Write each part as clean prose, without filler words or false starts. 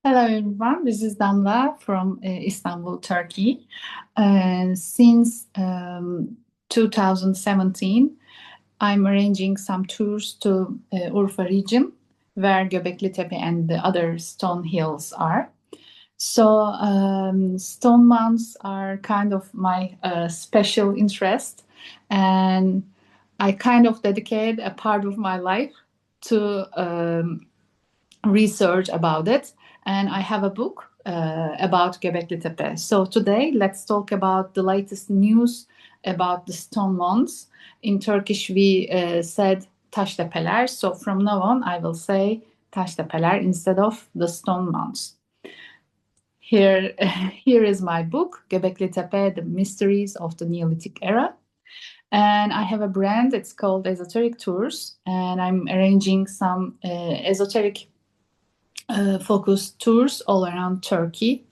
Hello everyone, this is Damla from Istanbul, Turkey. Since 2017, I'm arranging some tours to Urfa region, where Göbeklitepe and the other stone hills are. Stone mounds are kind of my special interest, and I kind of dedicate a part of my life to research about it, and I have a book about Göbeklitepe. So today, let's talk about the latest news about the stone mounds. In Turkish, we said Taştepeler. So from now on, I will say Taştepeler instead of the stone mounds. Here, here is my book, Göbeklitepe: The Mysteries of the Neolithic Era. And I have a brand, it's called Esoteric Tours, and I'm arranging some esoteric focused tours all around Turkey.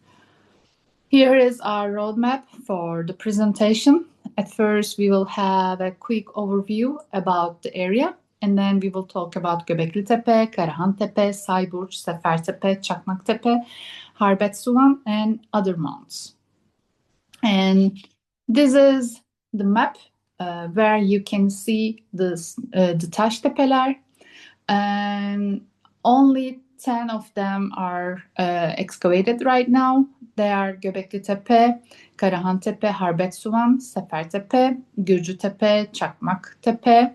Here is our roadmap for the presentation. At first, we will have a quick overview about the area, and then we will talk about Gobeklitepe, Karahantepe, Sayburç, Sefertepe, Çakmaktepe, Harbetsuvan, and other mounts. And this is the map where you can see the Taştepeler, and only 10 of them are excavated right now. They are Göbeklitepe, Karahantepe, Harbetsuvan, Sefertepe, Gürcütepe, Çakmaktepe,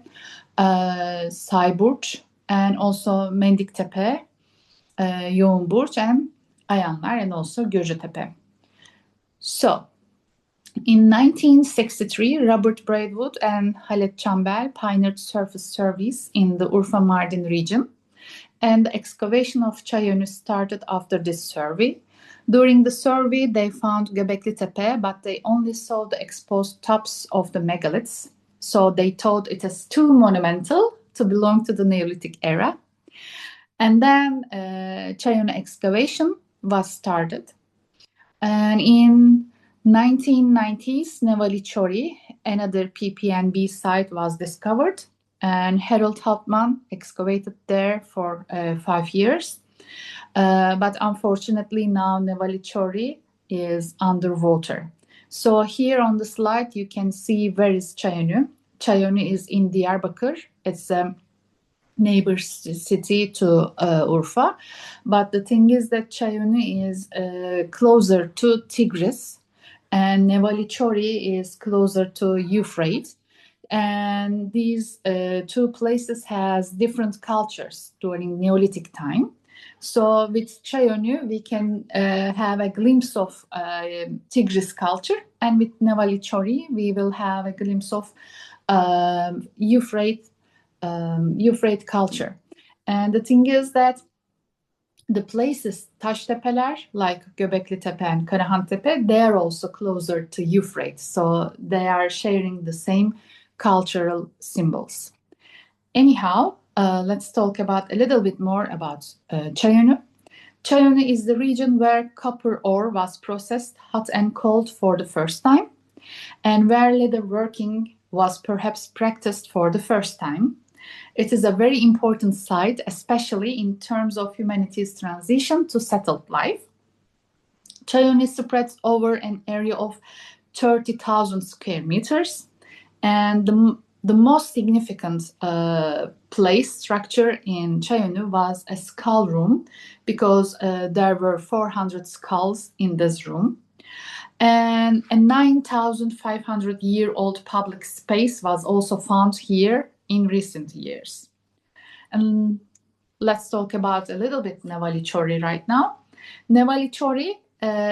Sayburç, and also Mendiktepe, Yoğunburç, and Ayanlar, and also Gürcütepe. So, in 1963, Robert Braidwood and Halet Çambel pioneered surface surveys in the Urfa-Mardin region, and the excavation of Çayönü started after this survey. During the survey, they found Göbeklitepe, but they only saw the exposed tops of the megaliths, so they thought it is too monumental to belong to the Neolithic era. And then Çayönü excavation was started. And in 1990s, Nevallichori, another PPNB site, was discovered, and Harold Hauptmann excavated there for 5 years. But unfortunately, now Nevallichori is underwater. So here on the slide, you can see where is Çayönü. Çayönü is in Diyarbakır. It's a neighbor city to Urfa. But the thing is that Çayönü is closer to Tigris, and Nevallichori is closer to Euphrates. And these two places has different cultures during Neolithic time. So with Çayönü, we can have a glimpse of Tigris culture, and with Nevallichori, we will have a glimpse of Euphrates culture. And the thing is that the places, Taştepeler, like Göbeklitepe and Karahantepe, they are also closer to Euphrates. So they are sharing the same cultural symbols. Anyhow, let's talk about a little bit more about Çayönü. Çayönü is the region where copper ore was processed hot and cold for the first time, and where leather working was perhaps practiced for the first time. It is a very important site, especially in terms of humanity's transition to settled life. Çayönü spreads over an area of 30,000 square meters, and the most significant place structure in Çayönü was a skull room, because there were 400 skulls in this room. And a 9,500-year-old public space was also found here in recent years. And let's talk about a little bit Nevallichori right now. Nevallichori,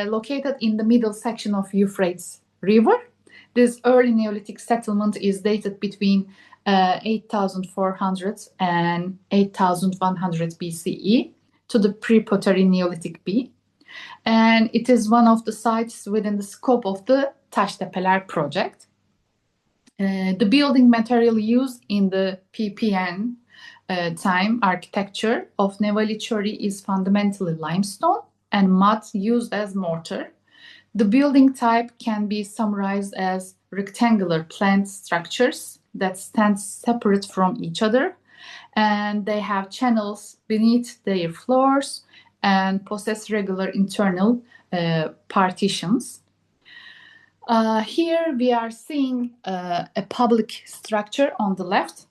located in the middle section of Euphrates River. This early Neolithic settlement is dated between 8,400 and 8,100 BCE to the pre-Pottery Neolithic B. And it is one of the sites within the scope of the Taştepeler project. The building material used in the PPN time architecture of Nevallichori is fundamentally limestone and mud used as mortar. The building type can be summarized as rectangular plant structures that stand separate from each other, and they have channels beneath their floors, and possess regular internal partitions. Here we are seeing a public structure on the left.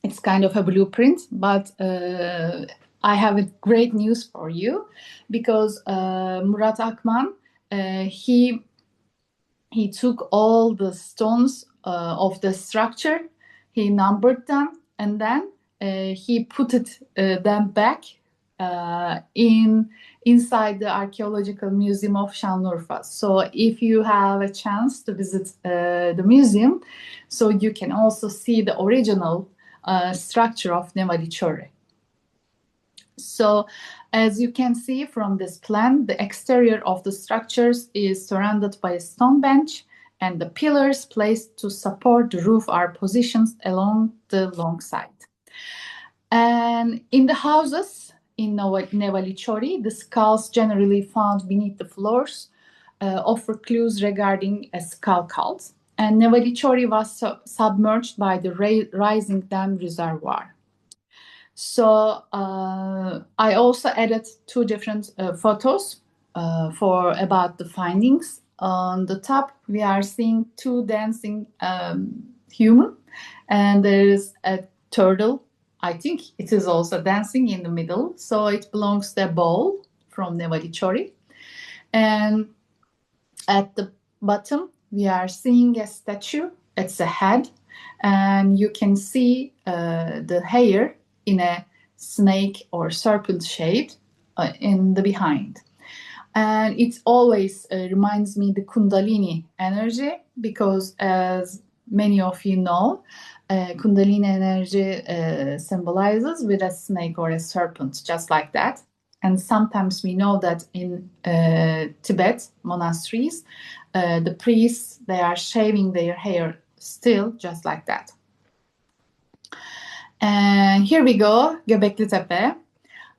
It's kind of a blueprint, but I have a great news for you, because Murat Akman, he took all the stones of the structure, he numbered them, and then he put them back inside the Archaeological Museum of Şanlıurfa. So if you have a chance to visit the museum, so you can also see the original structure of Nevallichori. So as you can see from this plan, the exterior of the structures is surrounded by a stone bench, and the pillars placed to support the roof are positioned along the long side. And in the houses in Nevallichori, the skulls generally found beneath the floors offer clues regarding a skull cult. And Nevallichori was submerged by the rising dam reservoir. So I also added two different photos for about the findings. On the top, we are seeing two dancing human, and there is a turtle. I think it is also dancing in the middle. So it belongs to a bowl from Nevallichori. And at the bottom, we are seeing a statue. It's a head, and you can see the hair in a snake or serpent shape in the behind. And it always reminds me the Kundalini energy, because as many of you know, Kundalini energy symbolizes with a snake or a serpent, just like that. And sometimes we know that in Tibet monasteries, the priests, they are shaving their hair still, just like that. And here we go, Gobeklitepe.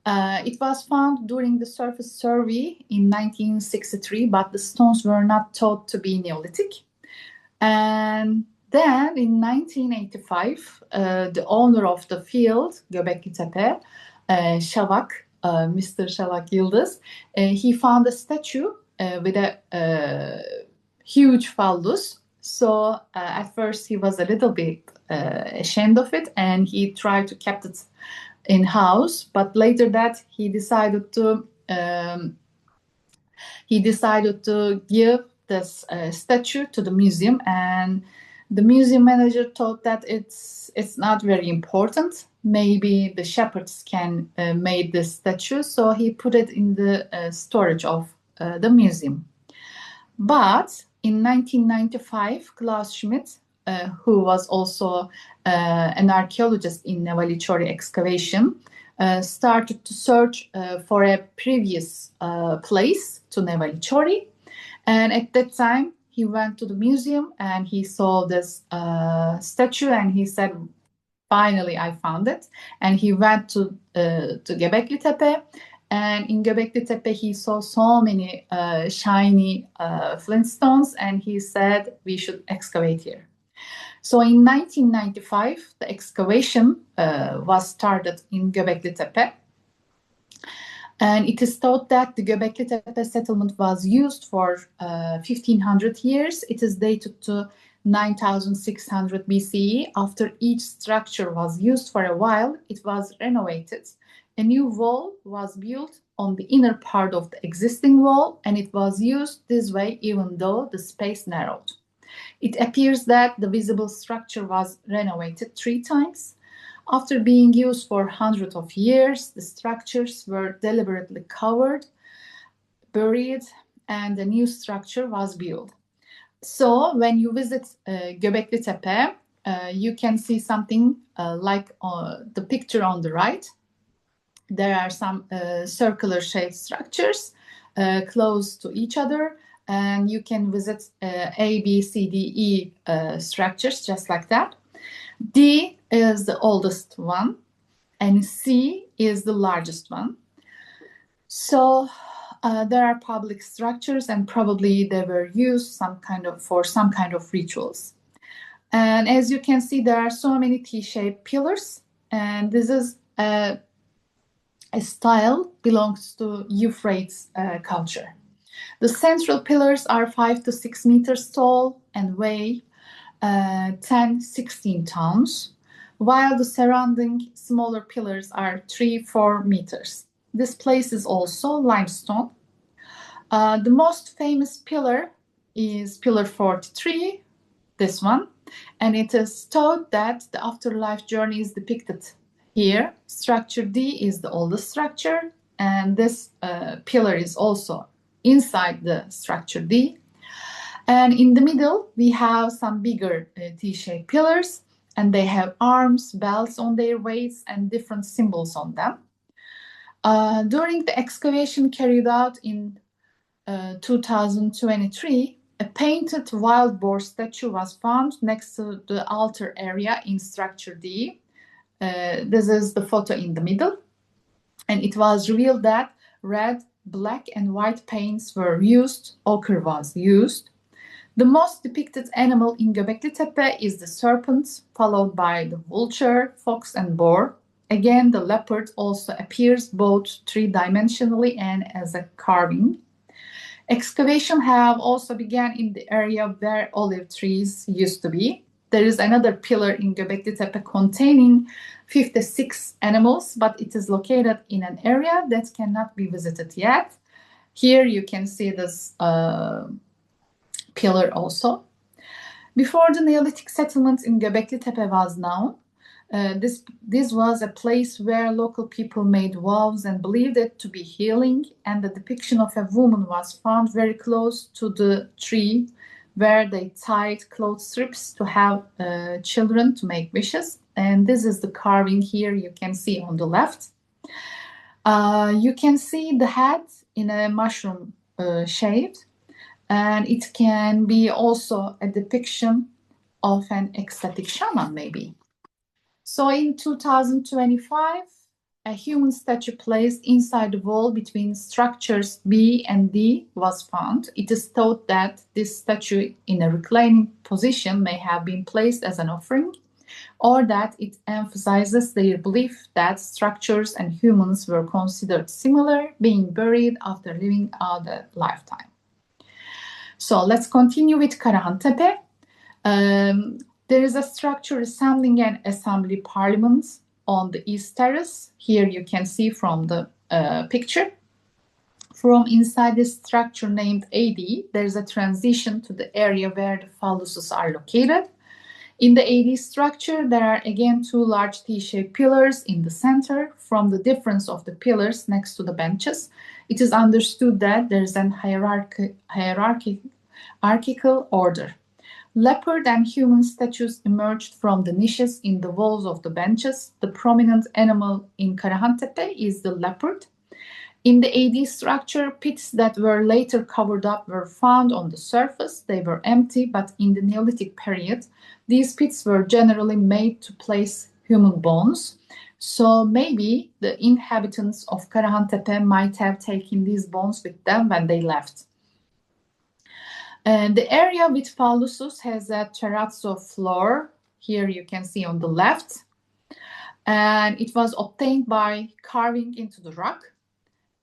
It was found during the surface survey in 1963, but the stones were not thought to be Neolithic. And then in 1985, the owner of the field, Gobeklitepe, Şavak, Mr. Şavak Yıldız, he found a statue with a huge phallus. So at first he was a little bit ashamed of it, and he tried to keep it in house. But later that he decided to give this statue to the museum, and the museum manager thought that it's not very important. Maybe the shepherds can make this statue, so he put it in the storage of the museum. But in 1995, Klaus Schmidt, who was also an archaeologist in Nevallichori excavation, started to search for a previous place to Nevallichori. And at that time, he went to the museum and he saw this statue, and he said, finally, I found it. And he went to Gobeklitepe. And in Gobeklitepe, he saw so many shiny flintstones, and he said, we should excavate here. So in 1995, the excavation was started in Gobeklitepe. And it is thought that the Gobeklitepe settlement was used for 1500 years. It is dated to 9600 BCE. After each structure was used for a while, it was renovated. A new wall was built on the inner part of the existing wall, and it was used this way even though the space narrowed. It appears that the visible structure was renovated 3 times. After being used for hundreds of years, the structures were deliberately covered, buried, and a new structure was built. So when you visit Gobeklitepe, you can see something like the picture on the right. There are some circular shaped structures close to each other, and you can visit A, B, C, D, E structures just like that. D is the oldest one, and C is the largest one. So there are public structures, and probably they were used for some kind of rituals. And as you can see, there are so many T-shaped pillars, and this is a style belongs to Euphrates culture. The central pillars are 5 to 6 meters tall and weigh 10-16 tons, while the surrounding smaller pillars are 3-4 meters. This place is also limestone. The most famous pillar is Pillar 43, this one, and it is thought that the afterlife journey is depicted here. Structure D is the oldest structure, and this pillar is also inside the structure D. And in the middle, we have some bigger T-shaped pillars, and they have arms, belts on their waists, and different symbols on them. During the excavation carried out in 2023, a painted wild boar statue was found next to the altar area in structure D. This is the photo in the middle, and it was revealed that red, black, and white paints were used, ochre was used. The most depicted animal in Gobeklitepe is the serpent, followed by the vulture, fox, and boar. Again, the leopard also appears both three-dimensionally and as a carving. Excavation have also begun in the area where olive trees used to be. There is another pillar in Gobeklitepe containing 56 animals, but it is located in an area that cannot be visited yet. Here you can see this pillar also. Before the Neolithic settlement in Gobeklitepe was known, this was a place where local people made vows and believed it to be healing, and the depiction of a woman was found very close to the tree where they tied cloth strips to have children to make wishes. And this is the carving here you can see on the left. You can see the head in a mushroom shape, and it can be also a depiction of an ecstatic shaman maybe. So in 2025, a human statue placed inside the wall between structures B and D was found. It is thought that this statue in a reclining position may have been placed as an offering, or that it emphasizes their belief that structures and humans were considered similar, being buried after living out a lifetime. So let's continue with Karahantepe. There is a structure resembling an assembly parliament on the east terrace. Here you can see from the picture. From inside this structure named AD, there is a transition to the area where the phalluses are located. In the AD structure, there are again two large T-shaped pillars in the center. From the difference of the pillars next to the benches, it is understood that there is an hierarchical order. Leopard and human statues emerged from the niches in the walls of the benches. The prominent animal in Karahantepe is the leopard. In the AD structure, pits that were later covered up were found on the surface. They were empty, but in the Neolithic period, these pits were generally made to place human bones. So maybe the inhabitants of Karahantepe might have taken these bones with them when they left. The area with phalluses has a terrazzo floor. Here you can see on the left. And it was obtained by carving into the rock.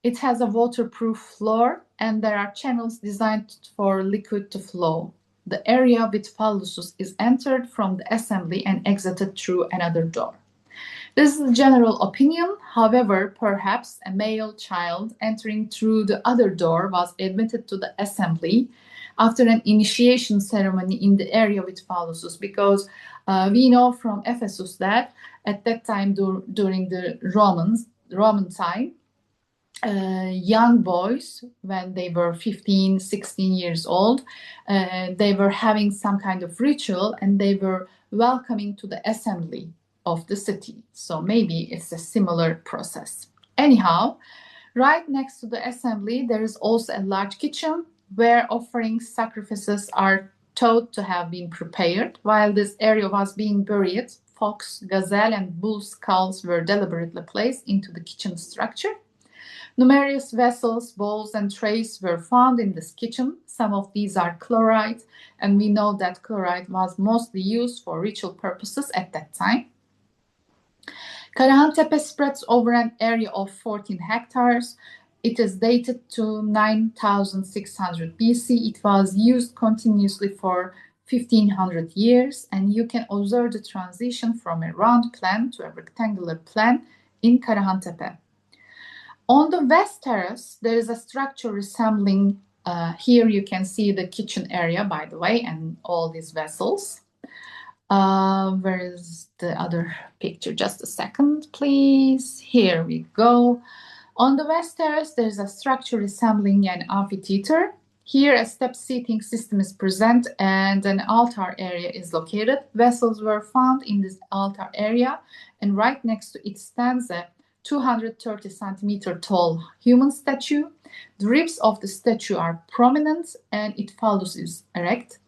It has a waterproof floor, and there are channels designed for liquid to flow. The area with phalluses is entered from the assembly and exited through another door. This is the general opinion. However, perhaps a male child entering through the other door was admitted to the assembly after an initiation ceremony in the area with phalluses, because we know from Ephesus that at that time during the Roman time, young boys, when they were 15, 16 years old, they were having some kind of ritual and they were welcoming to the assembly of the city. So maybe it's a similar process. Anyhow, right next to the assembly, there is also a large kitchen where offering sacrifices are thought to have been prepared. While this area was being buried, fox, gazelle, and bull skulls were deliberately placed into the kitchen structure. Numerous vessels, bowls, and trays were found in this kitchen. Some of these are chloride, and we know that chloride was mostly used for ritual purposes at that time. Karahantepe spreads over an area of 14 hectares. It is dated to 9600 BC. It was used continuously for 1500 years, and you can observe the transition from a round plan to a rectangular plan in Karahantepe. On the west terrace, there is a structure resembling, here you can see the kitchen area, by the way, and all these vessels. Where is the other picture? Just a second, please. Here we go. On the west terrace, there's a structure resembling an amphitheater. Here, a step seating system is present and an altar area is located. Vessels were found in this altar area, and right next to it stands a 230 centimeter tall human statue. The ribs of the statue are prominent and its phallus is erect.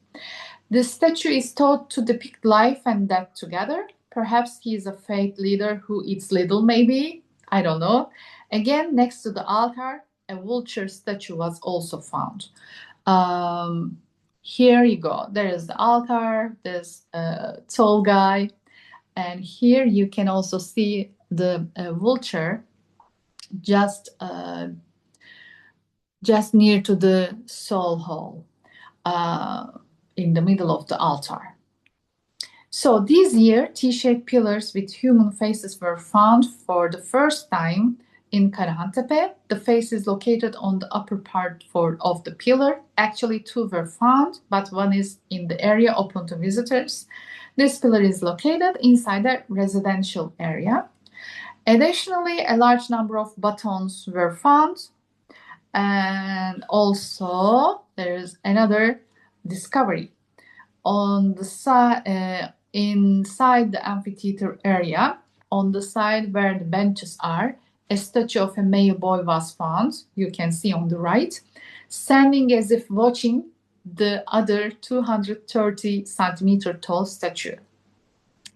The statue is thought to depict life and death together. Perhaps he is a faith leader who eats little, maybe. I don't know. Again, next to the altar, a vulture statue was also found. Here you go. There is the altar, this tall guy. And here you can also see the vulture just near to the soul hole in the middle of the altar. So this year, T-shaped pillars with human faces were found for the first time in Karahantepe. The face is located on the upper part of the pillar. Actually, two were found, but one is in the area open to visitors. This pillar is located inside a residential area. Additionally, a large number of batons were found. And also, there is another discovery. On the side, inside the amphitheater area, on the side where the benches are, a statue of a male boy was found. You can see on the right, standing as if watching the other 230 centimeter tall statue.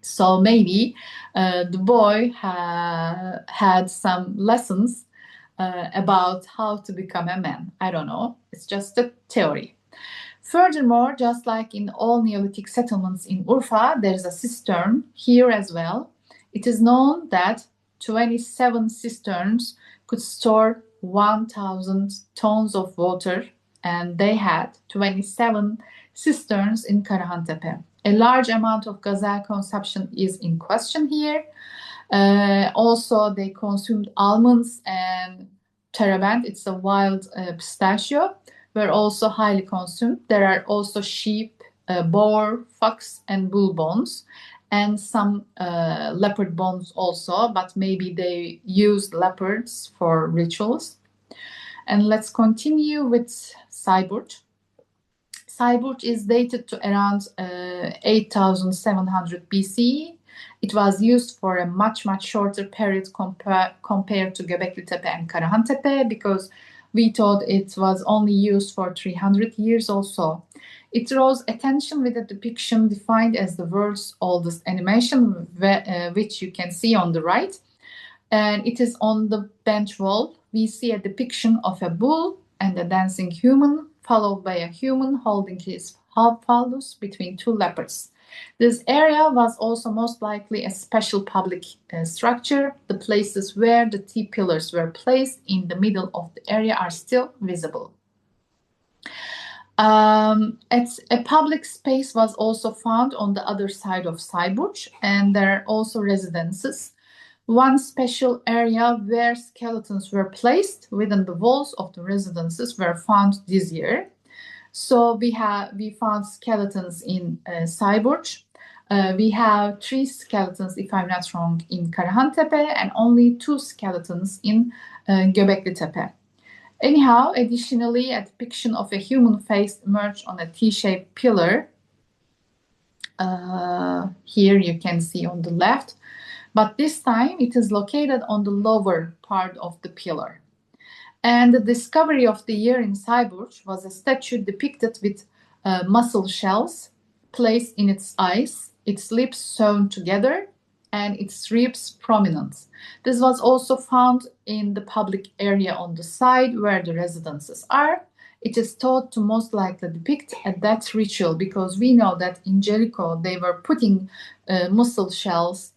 So maybe the boy had some lessons about how to become a man. I don't know. It's just a theory. Furthermore, just like in all Neolithic settlements in Urfa, there is a cistern here as well. It is known that 27 cisterns could store 1,000 tons of water, and they had 27 cisterns in Karahantepe. A large amount of gazelle consumption is in question here. Also, they consumed almonds and terebinth. It's a wild pistachio. Were also highly consumed. There are also sheep, boar, fox, and bull bones, and some leopard bones also, but maybe they used leopards for rituals. And let's continue with Sayburç. Sayburç is dated to around 8700 BC. It was used for a much shorter period compared to Gobeklitepe and Karahantepe, because we thought it was only used for 300 years also. It draws attention with a depiction defined as the world's oldest animation, which you can see on the right. And it is on the bench wall. We see a depiction of a bull and a dancing human, followed by a human holding his phallus between two leopards. This area was also most likely a special public structure. The places where the T-pillars were placed in the middle of the area are still visible. A public space was also found on the other side of Sayburç, and there are also residences. One special area where skeletons were placed within the walls of the residences were found this year. So we found skeletons in Sayburç. We have 3 skeletons, if I'm not wrong, in Karahantepe, and only 2 skeletons in Gobeklitepe. Anyhow, additionally, a depiction of a human face emerged on a T-shaped pillar. Here you can see on the left, but this time it is located on the lower part of the pillar. And the discovery of the year in Sayburç was a statue depicted with mussel shells placed in its eyes, its lips sewn together, and its ribs prominent. This was also found in the public area on the side where the residences are. It is thought to most likely depict a death ritual, because we know that in Jericho they were putting mussel shells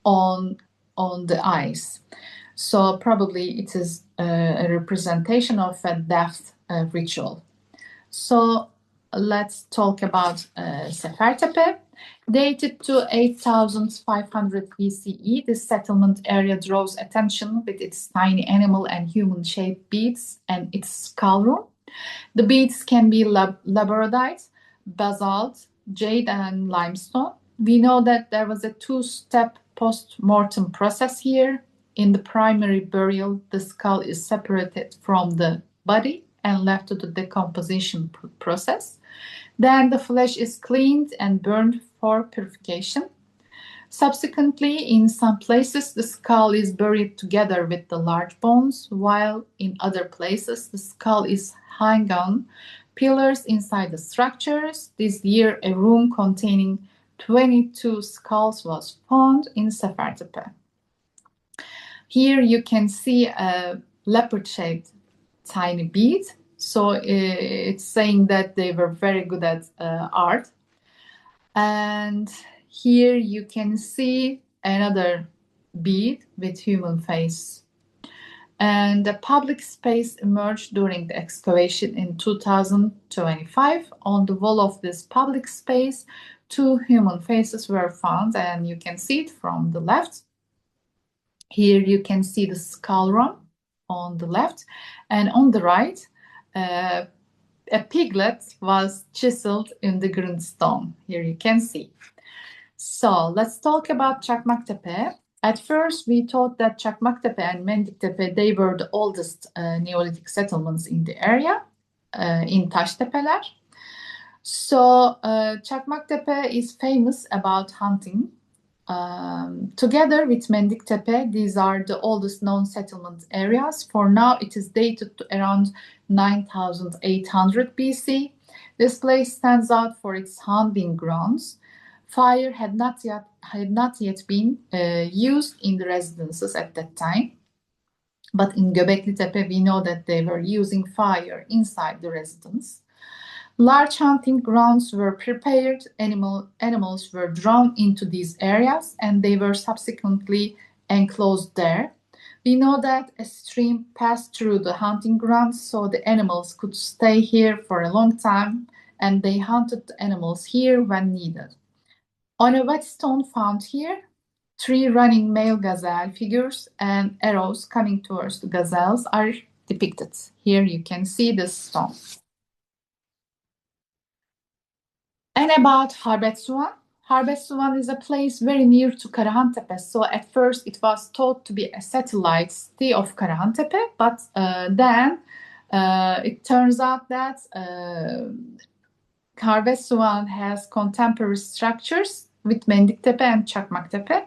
on the ice. So probably it is a representation of a death ritual. So let's talk about Sefertepe. Dated to 8500 BCE, this settlement area draws attention with its tiny animal and human-shaped beads and its skull room. The beads can be labradorite, basalt, jade, and limestone. We know that there was a two-step post-mortem process here. In the primary burial, the skull is separated from the body and left to the decomposition process. Then the flesh is cleaned and burned for purification. Subsequently, in some places, the skull is buried together with the large bones, while in other places, the skull is hung on pillars inside the structures. This year, a room containing 22 skulls was found in Sefertepe. Here you can see a leopard-shaped tiny bead. So it's saying that they were very good at art. And here you can see another bead with human face. And a public space emerged during the excavation in 2025. On the wall of this public space, two human faces were found, and you can see it from the left. Here you can see the skull room on the left, and on the right, a piglet was chiseled in the grindstone. Here you can see. So let's talk about Çakmaktepe. At first, we thought that Çakmaktepe and Mendiktepe, they were the oldest Neolithic settlements in the area, in Tepeler. So Çakmaktepe is famous about hunting. Together with Mendiktepe, these are the oldest known settlement areas. For now, it is dated to around 9800 BC. This place stands out for its hunting grounds. Fire had not yet been used in the residences at that time. But in Gobeklitepe, we know that they were using fire inside the residence. Large hunting grounds were prepared, animals were drawn into these areas, and they were subsequently enclosed there. We know that a stream passed through the hunting grounds, so the animals could stay here for a long time, and they hunted the animals here when needed. On a whetstone found here, 3 running male gazelle figures and arrows coming towards the gazelles are depicted. Here you can see this stone. And about Harbetsuvan. Harbetsuvan is a place very near to Karahantepe. So at first it was thought to be a satellite city of Karahantepe, but then it turns out that Harbetsuvan has contemporary structures with Mendiktepe and Çakmaktepe.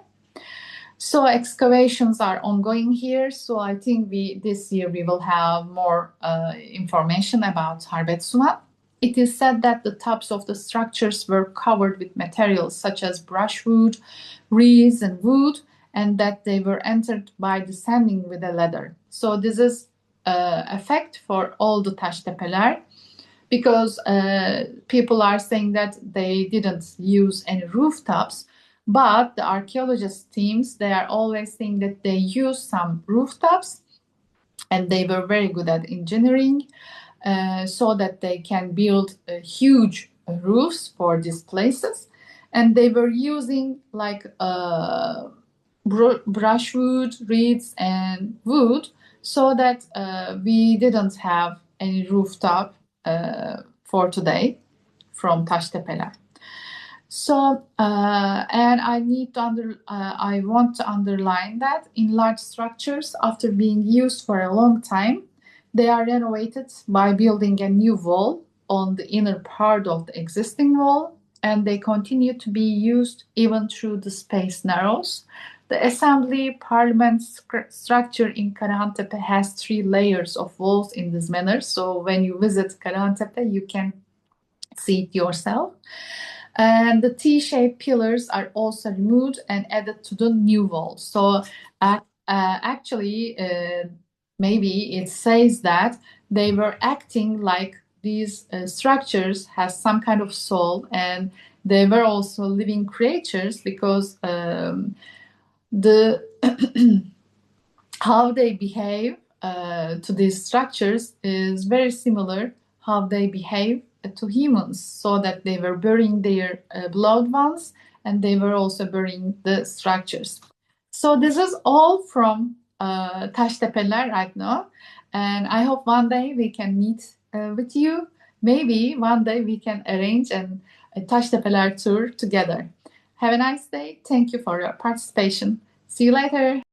So excavations are ongoing here. So I think this year we will have more information about Harbetsuvan. It is said that the tops of the structures were covered with materials such as brushwood, reeds, and wood, and that they were entered by descending with a ladder. So this is a fact for all the Tepeler, because people are saying that they didn't use any rooftops, but the archaeologist teams, they are always saying that they used some rooftops, and they were very good at engineering. So that they can build huge roofs for these places. And they were using like brushwood, reeds, and wood, so that we didn't have any rooftop for today from Tepeler. So, and I want to underline that in large structures, after being used for a long time, they are renovated by building a new wall on the inner part of the existing wall, and they continue to be used even through the space narrows. The assembly parliament structure in Karahantepe has 3 layers of walls in this manner. So when you visit Karahantepe, you can see it yourself. And the T-shaped pillars are also removed and added to the new wall. So actually, maybe it says that they were acting like these structures has some kind of soul, and they were also living creatures, because the how they behave to these structures is very similar how they behave to humans, so that they were burying their beloved ones and they were also burying the structures. So this is all from Tepeler right now, and I hope one day we can meet with you. Maybe one day we can arrange a Tepeler tour together. Have a nice day. Thank you for your participation. See you later.